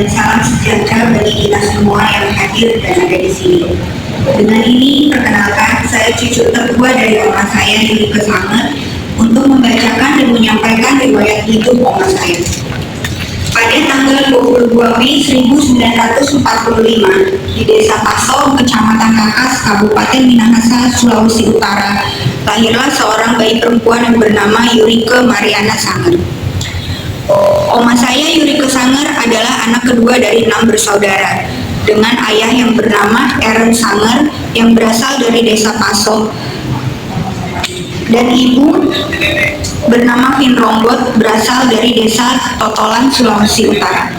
dan salam sejahtera bagi kita semua yang hadir dan ada di sini. Dengan ini, perkenalkan, saya cucu tertua dari oma saya, Yurike Sanger, untuk membacakan dan menyampaikan riwayat hidup oma saya. Pada tanggal 22 Mei 1945, di Desa Paso, Kecamatan Kakas, Kabupaten Minahasa, Sulawesi Utara, lahirlah seorang bayi perempuan yang bernama Yurike Mariana Sanger. Oma saya, Yurike Sanger, adalah anak kedua dari 6 bersaudara, dengan ayah yang bernama Eren Sanger yang berasal dari Desa Paso, dan ibu bernama Vin Rongbot berasal dari Desa Totolan, Sulawesi Utara.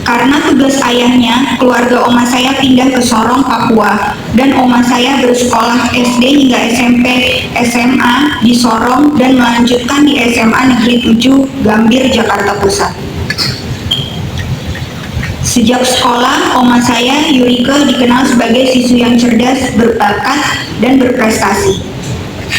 Karena tugas ayahnya, keluarga oma saya pindah ke Sorong, Papua, dan oma saya bersekolah SD hingga SMP, SMA di Sorong, dan melanjutkan di SMA Negeri 7, Gambir, Jakarta Pusat. Sejak sekolah, oma saya, Yurike, dikenal sebagai siswi yang cerdas, berbakat, dan berprestasi.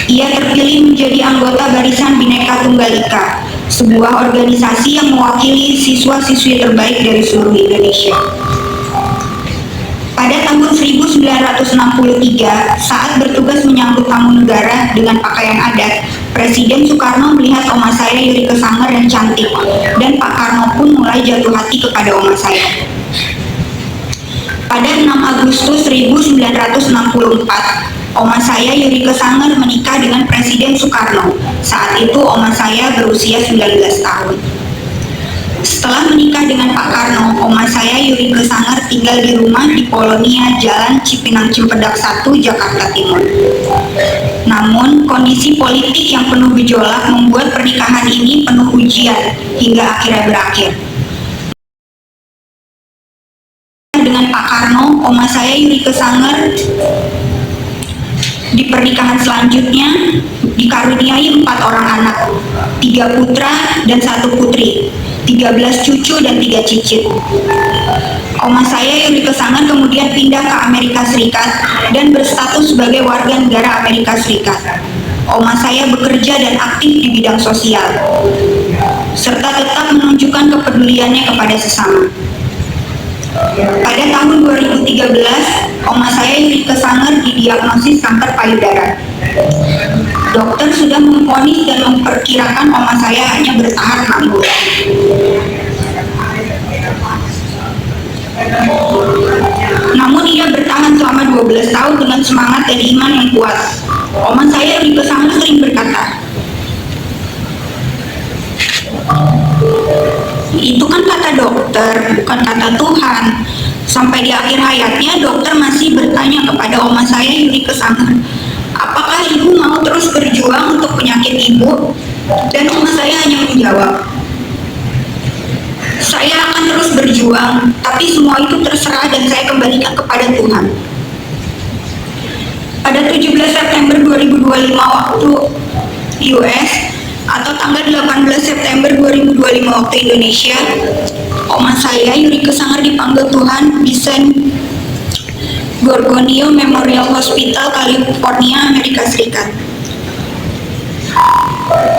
Ia terpilih menjadi anggota Barisan Bhinneka Tunggal Ika, sebuah organisasi yang mewakili siswa-siswi terbaik dari seluruh Indonesia. Pada tahun 1963, saat bertugas menyambut tamu negara dengan pakaian adat, Presiden Soekarno melihat oma saya Yurike Sanger yang cantik, dan Pak Karno pun mulai jatuh hati kepada oma saya. Pada 6 Agustus 1964, oma saya Yurike Sanger menikah dengan Presiden Soekarno. Saat itu oma saya berusia 19 tahun. Setelah menikah dengan Pak Karno, oma saya Yurike Sanger tinggal di rumah di Polonia, Jalan Cipinang Cempedak 1, Jakarta Timur. Namun, kondisi politik yang penuh gejolak membuat pernikahan ini penuh ujian hingga akhirnya berakhir. Dengan Pak Karno, oma saya Yurike Sanger di pernikahan selanjutnya dikaruniai 4 orang anak, 3 putra dan 1 putri, 13 cucu dan 3 cicit. Oma saya Yurike Sanger kemudian pindah ke Amerika Serikat dan berstatus sebagai warga negara Amerika Serikat. Oma saya bekerja dan aktif di bidang sosial, serta tetap menunjukkan kepeduliannya kepada sesama. Pada tahun 2013, oma saya Yurike Sanger didiagnosis kanker payudara. Dokter sudah memvonis dan memperkirakan oma saya hanya bertahan 6 bulan. Namun ia bertahan selama 12 tahun dengan semangat dan iman yang kuat. Oma saya Yurike Sanger sering berkata, "Itu kan kata dokter, bukan kata Tuhan." Sampai di akhir hayatnya, dokter masih bertanya kepada oma saya Yurike Sanger, "Apakah ibu mau terus berjuang untuk penyakit ibu?" Dan oma saya hanya menjawab, "Saya akan terus berjuang, tapi semua itu terserah dan saya kembalikan kepada Tuhan." Pada 17 September 2025 waktu US, atau tanggal 18 September 2025 waktu Indonesia, oma saya Yurike Sanger dipanggil Tuhan di San Gorgonio Memorial Hospital, California, Amerika Serikat.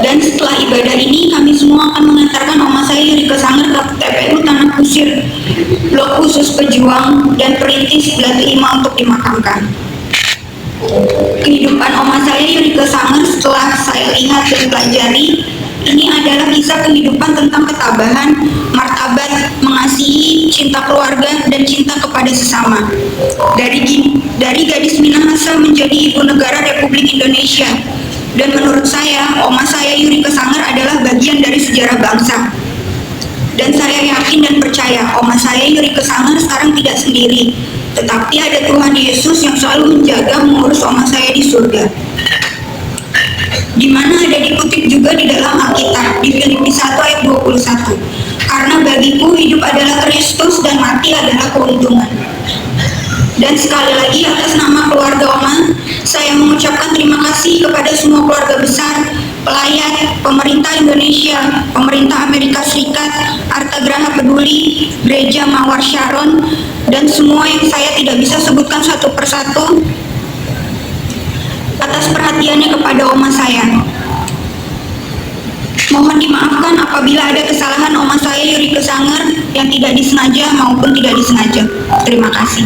Dan setelah ibadah ini, kami semua akan mengantarkan oma saya Yurike Sanger ke TPU Tanah Kusir, Blok Khusus Pejuang dan Perintis Batu 5 untuk dimakamkan. Kehidupan oma saya Yurike Sanger setelah saya lihat dan pelajari, ini adalah kisah kehidupan tentang ketabahan, martabat, mengasihi, cinta keluarga, dan cinta kepada sesama. Dari gadis Minahasa menjadi ibu negara Republik Indonesia. Dan menurut saya, oma saya Yurike Sanger adalah bagian dari sejarah bangsa. Dan saya yakin dan percaya oma saya Yurike Sanger sekarang tidak sendiri, tetapi ada Tuhan Yesus yang selalu menjaga mengurus oma saya di surga. Di mana ada dikutip juga di dalam Alkitab di Filipi 1 ayat 21. Karena bagiku hidup adalah Kristus dan mati adalah keuntungan. Dan sekali lagi atas nama keluarga oma, saya mengucapkan terima kasih kepada semua keluarga besar, pelayan, pemerintah Indonesia, pemerintah Amerika Serikat, Arta Graha Peduli, Gereja Mawar Sharon, dan semua yang saya tidak bisa sebutkan satu persatu atas perhatiannya kepada oma saya. Mohon dimaafkan apabila ada kesalahan oma saya Yurike Sanger yang tidak disengaja maupun tidak disengaja. Terima kasih.